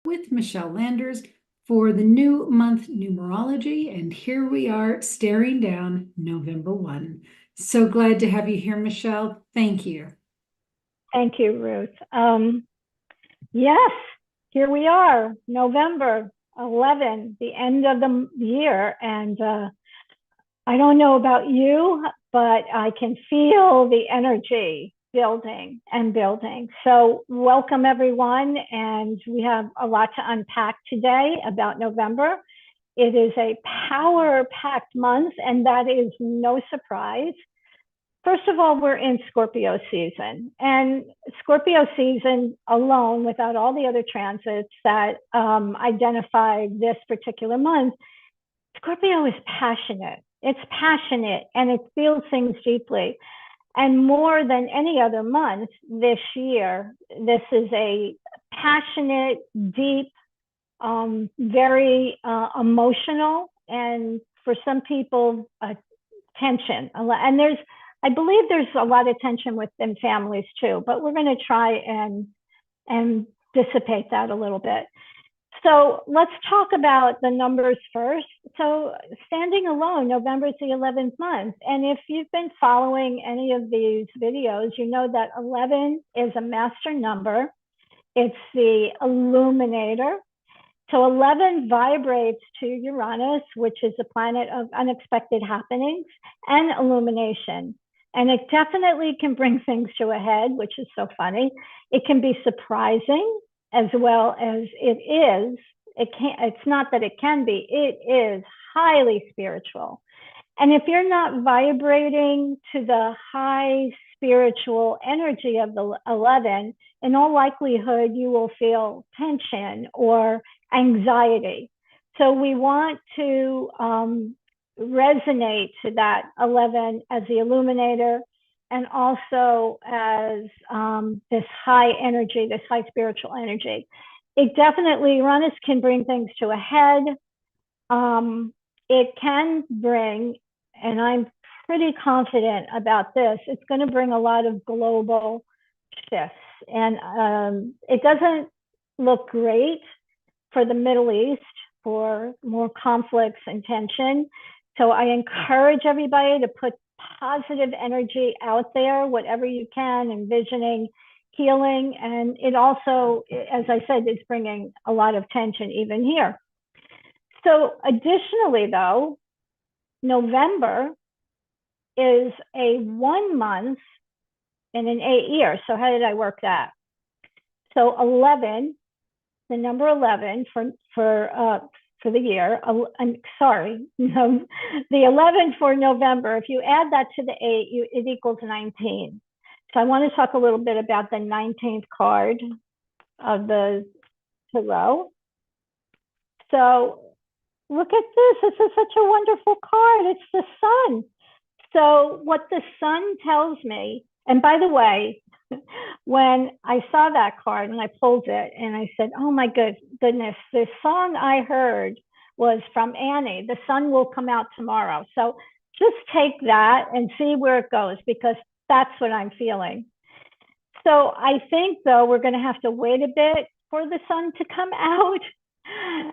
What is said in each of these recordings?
with Michele Landers for the new month numerology. And here we are staring down November 1. So glad to have you here, Michele. Thank you. Thank you, Ruth. Yes, here we are, November 11, the end of the year. And I don't know about you, but I can feel the energy building and building. So welcome everyone. And we have a lot to unpack today about November. It is a power-packed month, and that is no surprise. First of all, we're in Scorpio season, and Scorpio season alone, without all the other transits that identify this particular month, Scorpio is passionate. It's passionate and it feels things deeply. And more than any other month this year, this is a passionate, deep, very emotional, and for some people, tension. And I believe there's a lot of tension within families too, but we're going to try and dissipate that a little bit. So let's talk about the numbers first. So standing alone, November is the 11th month. And if you've been following any of these videos, you know that 11 is a master number. It's the illuminator. So 11 vibrates to Uranus, which is a planet of unexpected happenings and illumination. And it definitely can bring things to a head, which is so funny. It can be surprising as well as it is. It's not that it can be, it is highly spiritual. And if you're not vibrating to the high spiritual energy of the 11, in all likelihood, you will feel tension or anxiety. So we want to resonate to that 11 as the illuminator and also as this high energy, this high spiritual energy. It definitely, Uranus can bring things to a head. It can bring, and I'm pretty confident about this, it's going to bring a lot of global shifts. And it doesn't look great for the Middle East, for more conflicts and tension. So I encourage everybody to put positive energy out there, whatever you can, envisioning healing. And it also, as I said, is bringing a lot of tension even here. So additionally, though, November is a 1 month in an 8 year. So how did I work that? So 11, the number 11 for the year, I'm sorry, no, the 11 for November, if you add that to the 8, it equals 19. So I want to talk a little bit about the 19th card of the tarot. So look at this. This is such a wonderful card. It's the sun. So what the sun tells me, and by the way, when I saw that card and I pulled it and I said, oh my goodness, the song I heard was from Annie, The Sun Will Come Out Tomorrow. So just take that and see where it goes, because that's what I'm feeling. So I think, though, we're going to have to wait a bit for the sun to come out.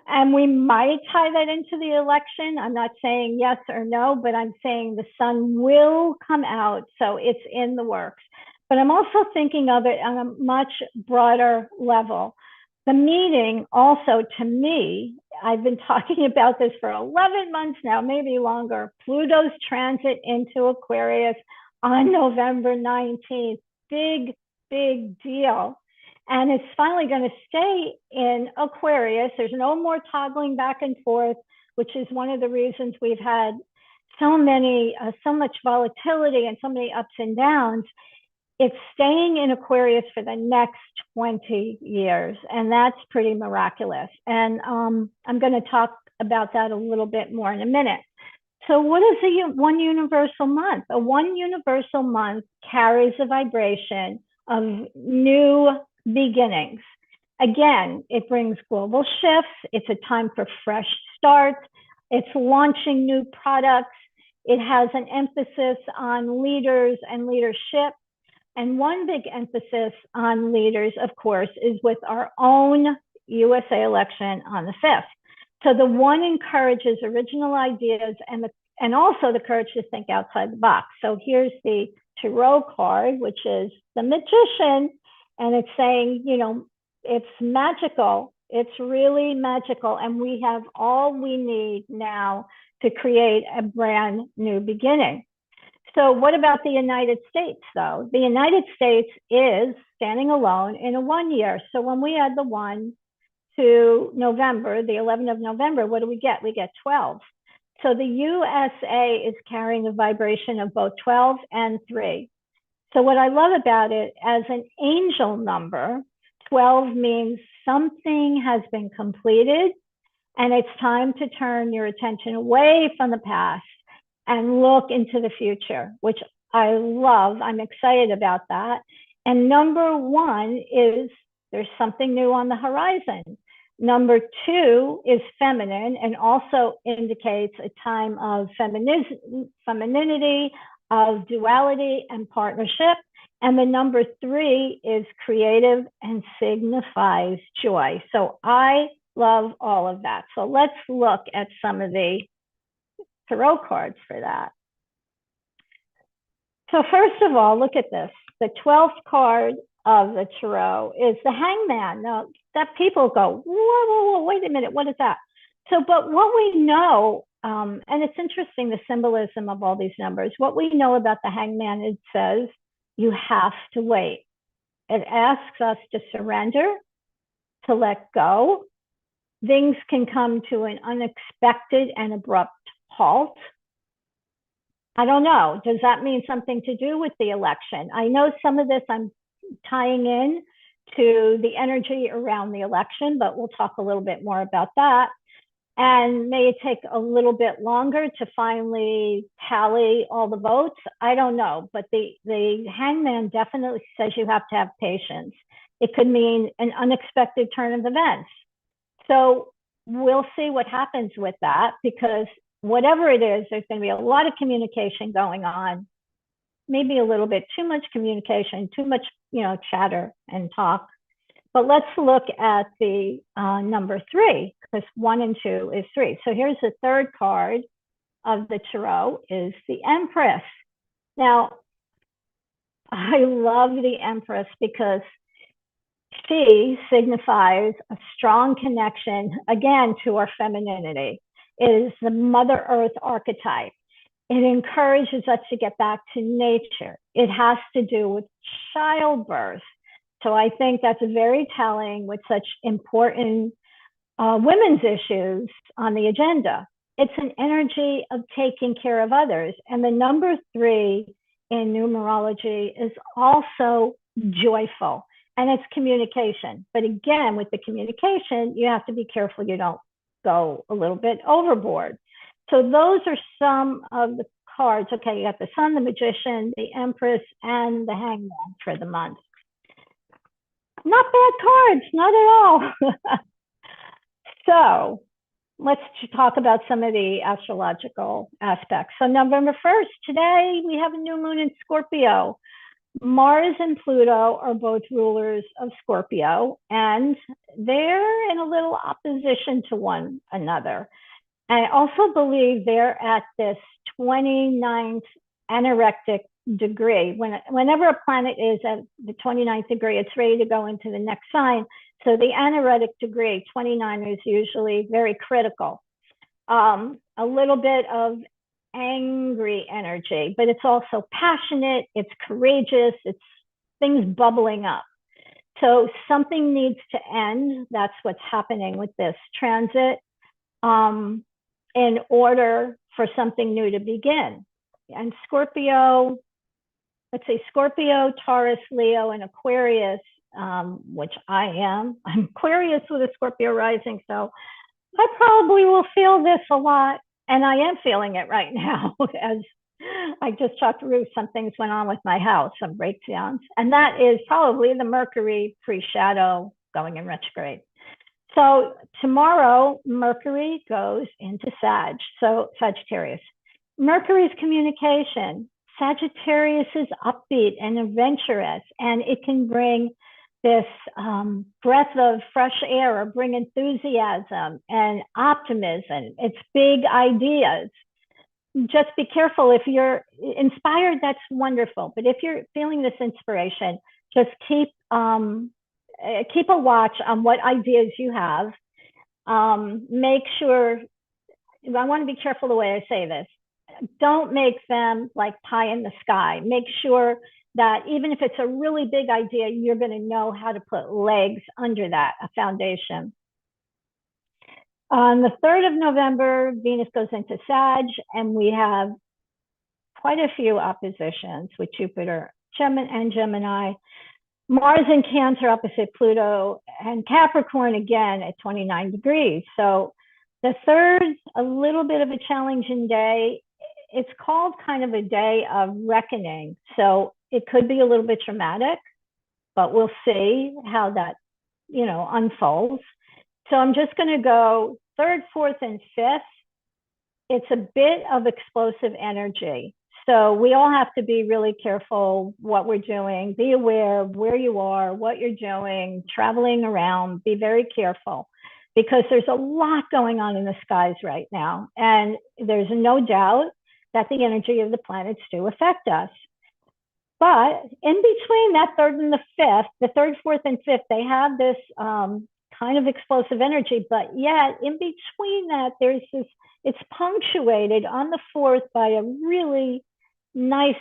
And we might tie that into the election. I'm not saying yes or no, but I'm saying the sun will come out. So it's in the works. But I'm also thinking of it on a much broader level. The meeting also, to me, I've been talking about this for 11 months now, maybe longer. Pluto's transit into Aquarius on November 19th. Big, big deal. And it's finally going to stay in Aquarius. There's no more toggling back and forth, which is one of the reasons we've had so much volatility and so many ups and downs. It's staying in Aquarius for the next 20 years, and that's pretty miraculous. And I'm going to talk about that a little bit more in a minute. So what is a one universal month? A one universal month carries a vibration of new beginnings. Again, it brings global shifts. It's a time for fresh starts. It's launching new products. It has an emphasis on leaders and leadership. And one big emphasis on leaders, of course, is with our own USA election on the 5th. So the 1 encourages original ideas and also the courage to think outside the box. So here's the Tarot card, which is the Magician, and it's saying, you know, it's magical. It's really magical, and we have all we need now to create a brand new beginning. So what about the United States, though? The United States is standing alone in a 1 year. So when we add the 1 to November, the 11th of November, what do we get? We get 12. So the USA is carrying a vibration of both 12 and 3. So what I love about it, as an angel number, 12 means something has been completed, and it's time to turn your attention away from the past and look into the future, which I love. I'm excited about that. And number 1 is there's something new on the horizon. Number 2 is feminine and also indicates a time of femininity, of duality and partnership. And the number 3 is creative and signifies joy. So I love all of that. So let's look at some of the tarot cards for that. So first of all, look at this. The 12th card of the tarot is the Hangman. Now, that people go, whoa, wait a minute, what is that? So, but what we know, and it's interesting, the symbolism of all these numbers, what we know about the Hangman, it says, you have to wait. It asks us to surrender, to let go. Things can come to an unexpected and abrupt halt. I don't know. Does that mean something to do with the election? I know some of this I'm tying in to the energy around the election, but we'll talk a little bit more about that. And may it take a little bit longer to finally tally all the votes? I don't know, but the Hangman definitely says you have to have patience. It could mean an unexpected turn of events. So we'll see what happens with that, because whatever it is, there's going to be a lot of communication going on, maybe a little bit too much communication, too much, chatter and talk. But let's look at the number 3, because 1 and 2 is 3. So here's the third card of the tarot, is the Empress. Now, I love the Empress because she signifies a strong connection, again, to our femininity. It is the Mother Earth archetype. It encourages us to get back to nature. It has to do with childbirth. So I think that's very telling with such important women's issues on the agenda. It's an energy of taking care of others. And the number 3 in numerology is also joyful, and it's communication. But again, with the communication, you have to be careful you don't go a little bit overboard. So those are some of the cards. Okay, you got the Sun, the Magician, the Empress, and the Hangman for the month. Not bad cards, not at all. So let's talk about some of the astrological aspects. So November 1st, today we have a new moon in Scorpio. Mars and Pluto are both rulers of Scorpio, and they're in a little opposition to one another. I also believe they're at this 29th anorectic degree. Whenever a planet is at the 29th degree, it's ready to go into the next sign. So the anorectic degree, 29, is usually very critical. A little bit of angry energy, but it's also passionate, it's courageous, it's things bubbling up. So something needs to end. That's what's happening with this transit, in order for something new to begin. And Scorpio, let's say Scorpio, Taurus, Leo, and Aquarius, which I am. I'm Aquarius with a Scorpio rising, so I probably will feel this a lot. And I am feeling it right now, as I just talked through some things went on with my house, some breakdowns. And that is probably the Mercury pre-shadow going in retrograde. So tomorrow, Mercury goes into Sag, so Sagittarius. Mercury's communication. Sagittarius is upbeat and adventurous, and it can bring this breath of fresh air, or bring enthusiasm and optimism. It's big ideas. Just be careful. If you're inspired, that's wonderful. But if you're feeling this inspiration, just keep a watch on what ideas you have. Make sure, I want to be careful the way I say this. Don't make them like pie in the sky. Make sure that even if it's a really big idea, you're going to know how to put legs under that, a foundation. On the 3rd of November, Venus goes into Sag, and we have quite a few oppositions with Jupiter and Gemini. Mars in Cancer opposite Pluto, and Capricorn again at 29 degrees. So the 3rd, a little bit of a challenging day. It's called kind of a day of reckoning. So it could be a little bit dramatic, but we'll see how that, unfolds. So I'm just going to go 3rd, 4th, and 5th. It's a bit of explosive energy. So we all have to be really careful what we're doing. Be aware of where you are, what you're doing, traveling around. Be very careful, because there's a lot going on in the skies right now. And there's no doubt that the energy of the planets do affect us. But in between that 3rd and the 5th, the 3rd, 4th, and 5th, they have this kind of explosive energy. But yet in between that, there's this, it's punctuated on the 4th by a really nice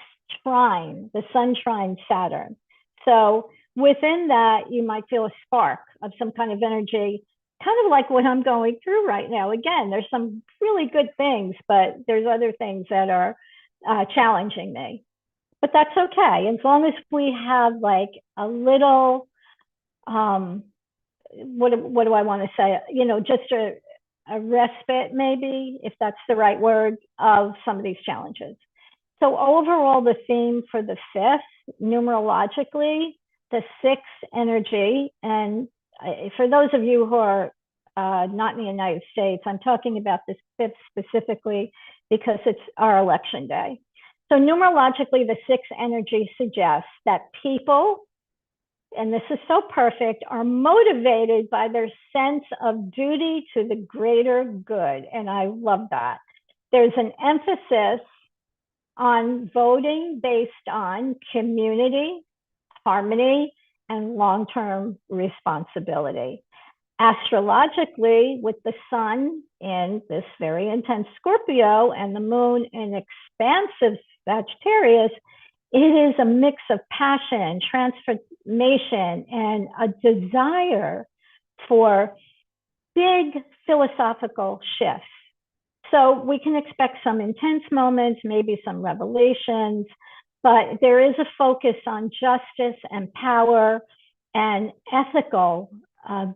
trine, the Sun trine Saturn. So within that, you might feel a spark of some kind of energy, kind of like what I'm going through right now. Again, there's some really good things, but there's other things that are challenging me. But that's okay, as long as we have like a little, what do I want to say? Just a respite, maybe, if that's the right word, of some of these challenges. So overall, the theme for the 5th, numerologically, the 6th energy, and for those of you who are not in the United States, I'm talking about this 5th specifically because it's our election day. So numerologically, the 6th energy suggests that people, and this is so perfect, are motivated by their sense of duty to the greater good. And I love that. There's an emphasis on voting based on community, harmony, and long-term responsibility. Astrologically, with the sun in this very intense Scorpio and the moon in expansive Sagittarius, it is a mix of passion, transformation, and a desire for big philosophical shifts. So we can expect some intense moments, maybe some revelations, but there is a focus on justice and power and ethical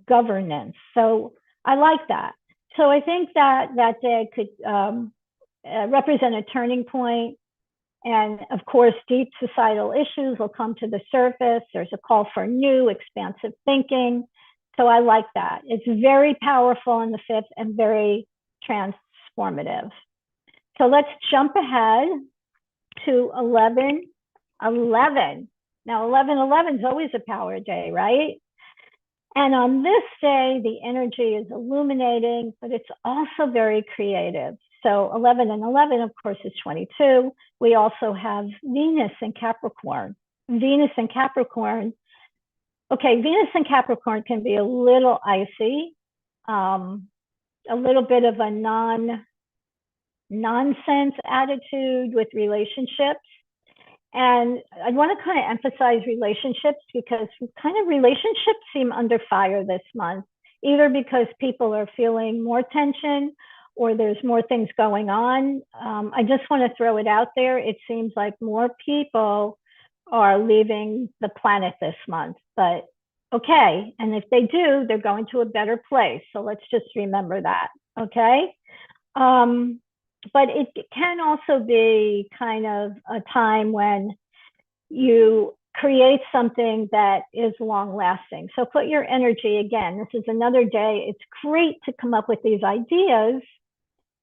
governance. So I like that. So I think that that day could represent a turning point. And of course, deep societal issues will come to the surface. There's a call for new, expansive thinking. So I like that. It's very powerful in the 5th and very transformative. So let's jump ahead to 11/11. Now, 11/11 is always a power day, right? And on this day, the energy is illuminating, but it's also very creative. So 11 and 11, of course, is 22. We also have Venus in Capricorn. Venus in Capricorn. Okay, Venus in Capricorn can be a little icy, a little bit of a nonsense attitude with relationships. And I want to kind of emphasize relationships because kind of relationships seem under fire this month, either because people are feeling more tension or there's more things going on. I just want to throw it out there. It seems like more people are leaving the planet this month, but okay. And if they do, they're going to a better place. So let's just remember that, okay? But it can also be kind of a time when you create something that is long lasting. So put your energy, again, this is another day. It's great to come up with these ideas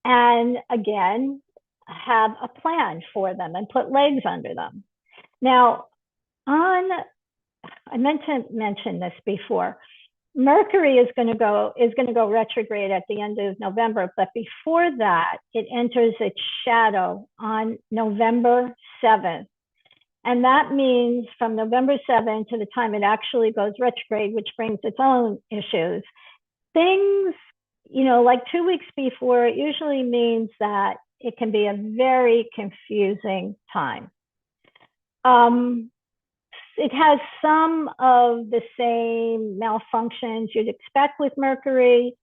and again, have a plan for them and put legs under them. Now, on I meant to mention this before. Mercury is going to go retrograde at the end of November, but before that, it enters its shadow on November 7th. And that means from November 7th to the time it actually goes retrograde, which brings its own issues, things, like 2 weeks before, it usually means that it can be a very confusing time. It has some of the same malfunctions you'd expect with Mercury,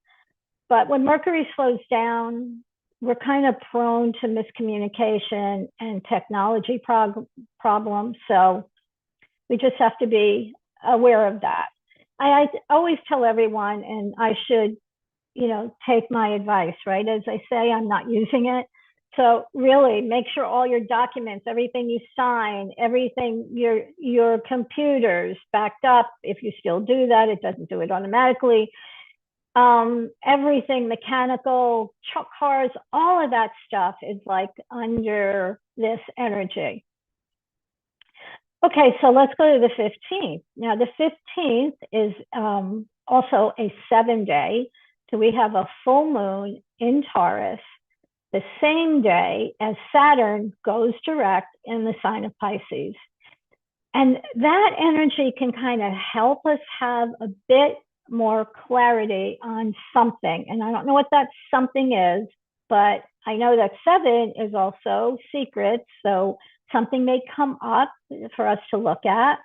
but when Mercury slows down, we're kind of prone to miscommunication and technology problems. So we just have to be aware of that. I always tell everyone, and I should, take my advice, right? As I say, I'm not using it. So really make sure all your documents, everything you sign, everything, your computers backed up. If you still do that, it doesn't do it automatically. Everything mechanical, truck cars, all of that stuff is like under this energy. Okay, so let's go to the 15th. Now the 15th is also a 7-day. So we have a full moon in Taurus the same day as Saturn goes direct in the sign of Pisces. And that energy can kind of help us have a bit more clarity on something. And I don't know what that something is, but I know that 7 is also secrets. So something may come up for us to look at.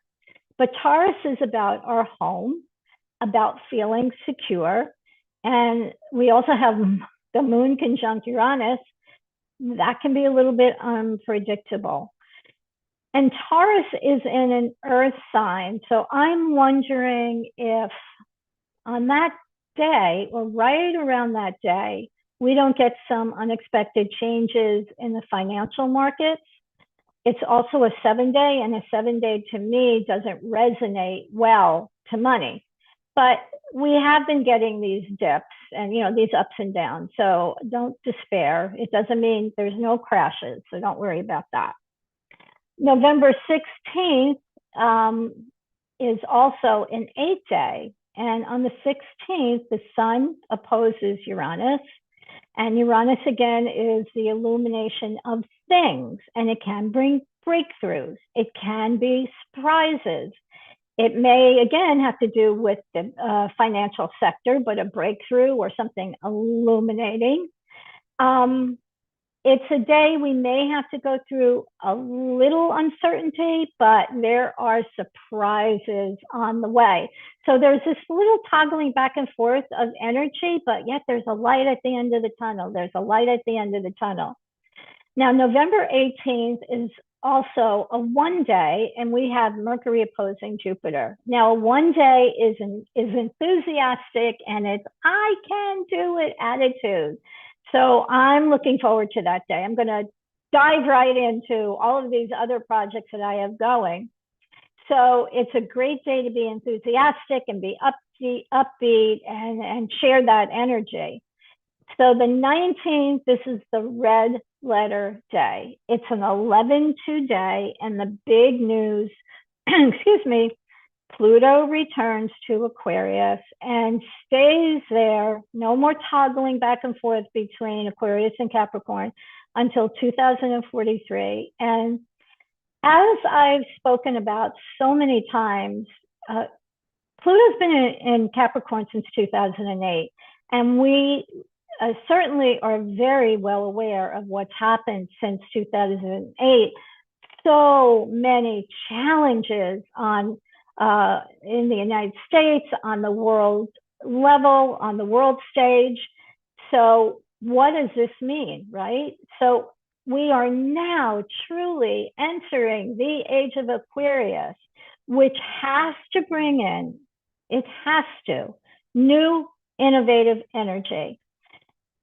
But Taurus is about our home, about feeling secure. And we also have the moon conjunct Uranus. That can be a little bit unpredictable. And Taurus is in an earth sign. So I'm wondering if on that day or right around that day, we don't get some unexpected changes in the financial markets. It's also a 7-day, and a 7-day to me doesn't resonate well to money. But we have been getting these dips and, these ups and downs. So don't despair. It doesn't mean there's no crashes. So don't worry about that. November 16th is also an 8-day. And on the 16th, the sun opposes Uranus. And Uranus, again, is the illumination of things. And it can bring breakthroughs. It can be surprises. It may, again, have to do with the financial sector, but a breakthrough or something illuminating. It's a day we may have to go through a little uncertainty, but there are surprises on the way. So there's this little toggling back and forth of energy, but yet there's a light at the end of the tunnel. There's a light at the end of the tunnel. Now, November 18th is also a 1-day, and we have Mercury opposing Jupiter. Now, a 1-day is enthusiastic, and it's I can do it attitude. So I'm looking forward to that day. I'm going to dive right into all of these other projects that I have going. So it's a great day to be enthusiastic and be upbeat and share that energy. So the 19th, this is the red letter day. It's an 11-2 day, and the big news, excuse me, Pluto returns to Aquarius and stays there. No more toggling back and forth between Aquarius and Capricorn until 2043. And as I've spoken about so many times, Pluto's been in Capricorn since 2008. And we certainly are very well aware of what's happened since 2008. So many challenges in the United States, on the world level, on the world stage. So what does this mean, right? So we are now truly entering the age of Aquarius, which has to bring in, it has to, new innovative energy.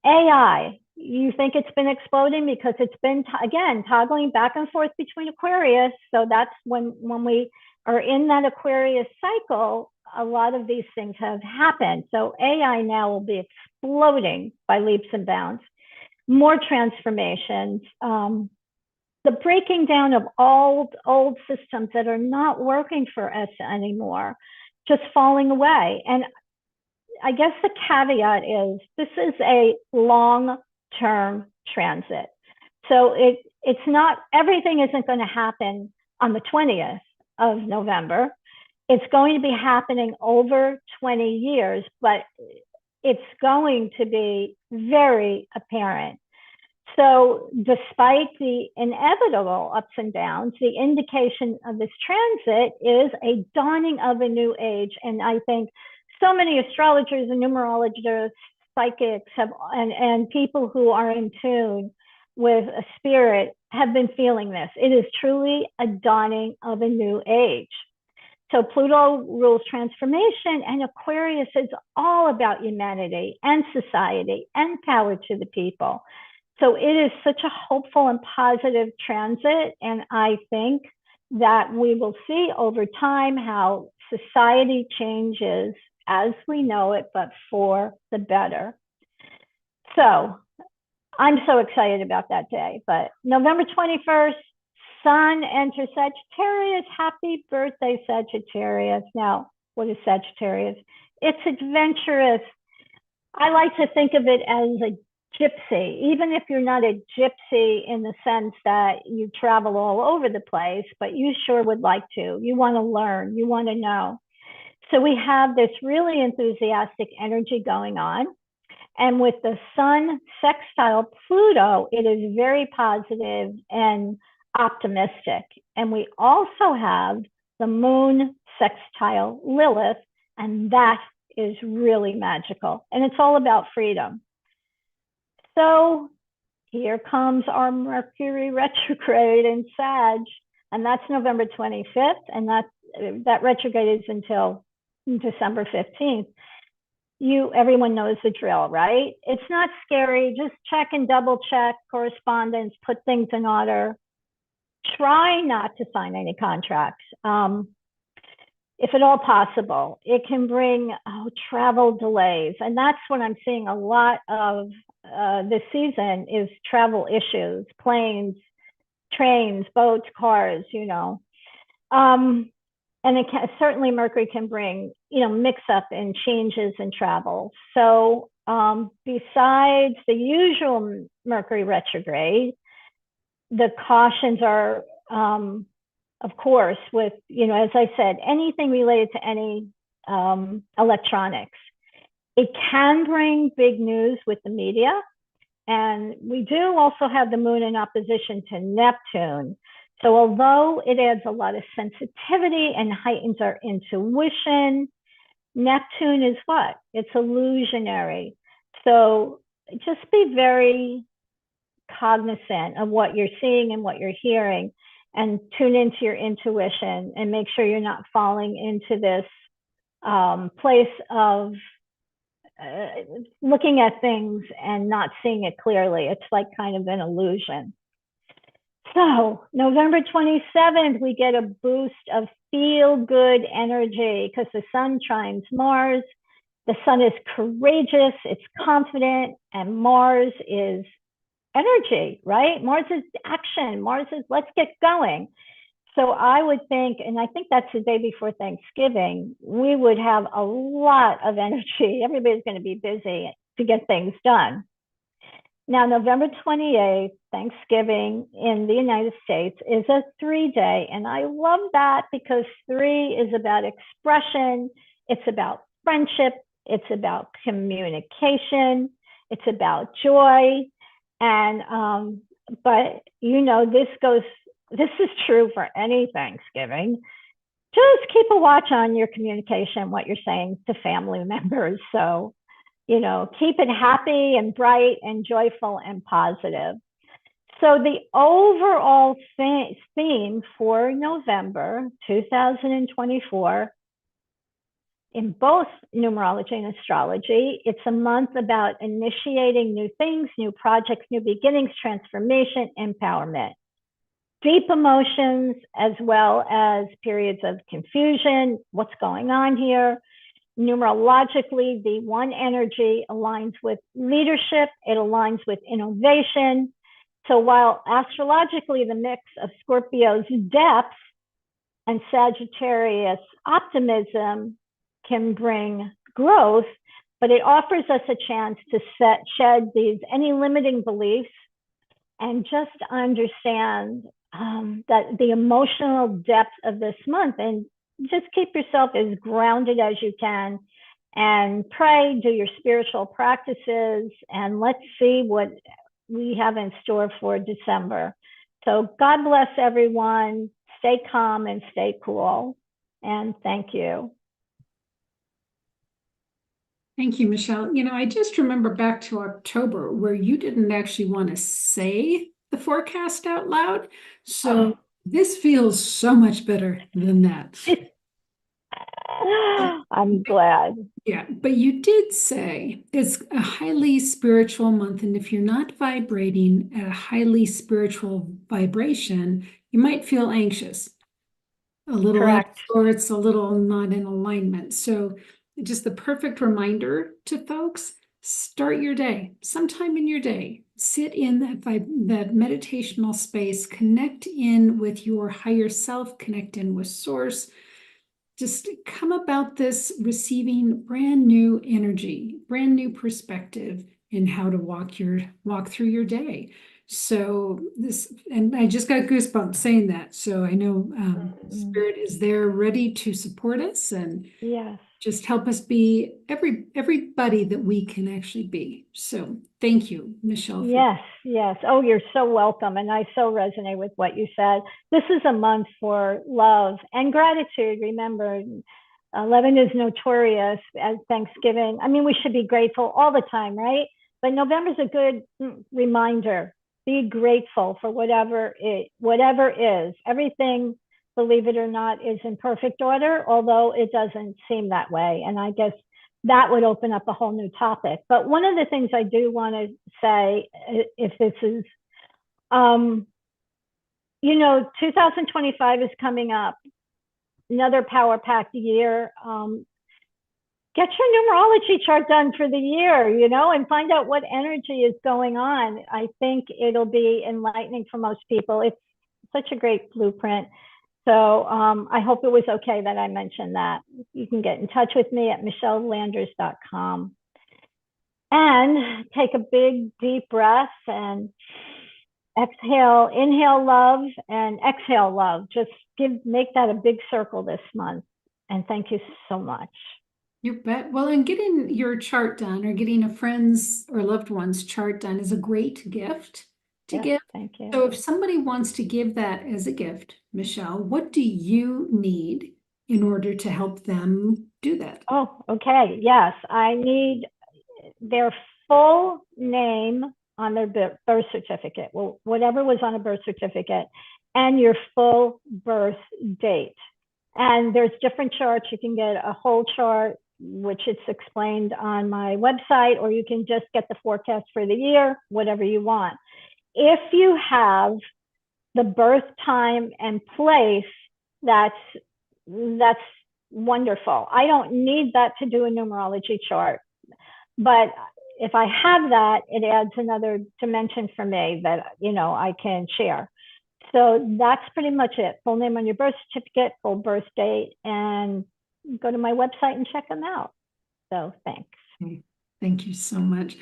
AI, you think it's been exploding because it's been, again, toggling back and forth between Aquarius. So that's when we are in that Aquarius cycle, a lot of these things have happened. So AI now will be exploding by leaps and bounds. More transformations. the breaking down of old systems that are not working for us anymore, just falling away. And I guess the caveat is this is a long-term transit. So it's not, everything isn't going to happen on the 20th of November. It's going to be happening over 20 years, but it's going to be very apparent. So despite the inevitable ups and downs, the indication of this transit is a dawning of a new age. And I think so many astrologers and numerologists, psychics have, and people who are in tune with a spirit have been feeling this. It is truly a dawning of a new age. So Pluto rules transformation, and Aquarius is all about humanity and society and power to the people. So it is such a hopeful and positive transit. And I think that we will see over time how society changes as we know it, but for the better. So I'm so excited about that day. But November 21st, Sun enters Sagittarius. Happy birthday, Sagittarius. Now, what is Sagittarius? It's adventurous. I like to think of it as a gypsy, even if you're not a gypsy in the sense that you travel all over the place, but you sure would like to. You want to learn, you want to know. So we have this really enthusiastic energy going on. And with the Sun sextile Pluto, it is very positive and optimistic. And we also have the Moon sextile Lilith, and that is really magical. And it's all about freedom. So here comes our Mercury retrograde in Sag, and that's November 25th, and that retrograde is until December 15th. Everyone knows the drill, right? It's not scary. Just check and double check correspondence, put things in order. Try not to sign any contracts. If at all possible, it can bring travel delays. And that's what I'm seeing a lot of this season is travel issues, planes, trains, boats, cars, and it can, certainly Mercury can bring, mix up and changes in travel. So besides the usual Mercury retrograde, the cautions are, of course, with, as I said, anything related to any electronics. It can bring big news with the media. And we do also have the moon in opposition to Neptune. So although it adds a lot of sensitivity and heightens our intuition, Neptune is what? It's illusionary. So just be very cognizant of what you're seeing and what you're hearing, and tune into your intuition and make sure you're not falling into this place of looking at things and not seeing it clearly. It's like kind of an illusion. So November 27th, we get a boost of feel-good energy because the Sun trines Mars. The Sun is courageous, it's confident, and Mars is energy, right? Mars is action. Mars is let's get going. So I would think, and I think that's the day before Thanksgiving, we would have a lot of energy. Everybody's going to be busy to get things done. Now, November 28th, Thanksgiving in the United States is a 3-day. And I love that because 3 is about expression. It's about friendship. It's about communication. It's about joy. And, but this is true for any Thanksgiving. Just keep a watch on your communication, what you're saying to family members. So, keep it happy and bright and joyful and positive. So the overall theme for November 2024 in both numerology and astrology, it's a month about initiating new things, new projects, new beginnings, transformation, empowerment. Deep emotions, as well as periods of confusion, what's going on here. Numerologically, the 1 energy aligns with leadership, it aligns with innovation, So while astrologically the mix of Scorpio's depth and Sagittarius optimism can bring growth, but it offers us a chance to shed any limiting beliefs and just understand that the emotional depth of this month, and just keep yourself as grounded as you can and pray, do your spiritual practices, and let's see what we have in store for December. So God bless everyone. Stay calm and stay cool. And thank you. Thank you, Michele. I just remember back to October where you didn't actually want to say the forecast out loud. So this feels so much better than that. I'm glad. Yeah, but you did say it's a highly spiritual month, and if you're not vibrating at a highly spiritual vibration, you might feel anxious, a little out of Correct. sorts, a little not in alignment. So just the perfect reminder to folks, start your day, sometime in your day, sit in that meditational space, connect in with your higher self, connect in with source. Just come about this receiving brand new energy, brand new perspective in how to walk through your day. So and I just got goosebumps saying that. So I know Spirit is there ready to support us and yes, just help us be everybody that we can actually be. So thank you, Michele. yes. Oh, you're so welcome. And I so resonate with what you said. This is a month for love and gratitude. Remember, 11 is notorious as Thanksgiving. I mean, we should be grateful all the time, right? But November is a good reminder. Be grateful for whatever is. Everything, believe it or not, is in perfect order, although it doesn't seem that way. And I guess that would open up a whole new topic. But one of the things I do want to say, if this is, 2025 is coming up, another power packed year. Get your numerology chart done for the year, and find out what energy is going on. I think it'll be enlightening for most people. It's such a great blueprint. So I hope it was okay that I mentioned that. You can get in touch with me at michellelanders.com. And take a big, deep breath and exhale, inhale love and exhale love. Just make that a big circle this month. And thank you so much. You bet. Well, and getting your chart done or getting a friend's or loved one's chart done is a great gift to give. Thank you. So if somebody wants to give that as a gift, Michele, what do you need in order to help them do that? Oh, okay. Yes, I need their full name on their birth certificate, well, whatever was on a birth certificate, and your full birth date. And there's different charts. You can get a whole chart, which it's explained on my website, or you can just get the forecast for the year, whatever you want. If you have the birth time and place, that's wonderful. I don't need that to do a numerology chart, but if I have that, it adds another dimension for me that, I can share. So that's pretty much it. Full name on your birth certificate, full birth date, and go to my website and check them out. So thanks. Okay. Thank you so much.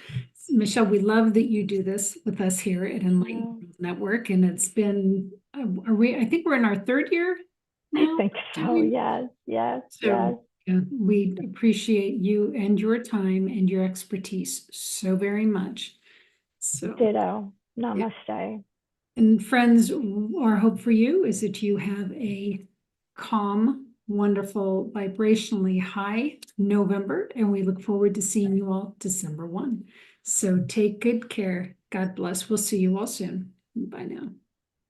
Michele, we love that you do this with us here at Enlightened Network. And it's been, I think we're in our third year now. I think so. Yes. Yeah, we appreciate you and your time and your expertise so very much. So ditto. Namaste. Yeah. And friends, our hope for you is that you have a calm, wonderful, vibrationally high November, and we look forward to seeing you all December 1. So take good care. God bless. We'll see you all soon. Bye now.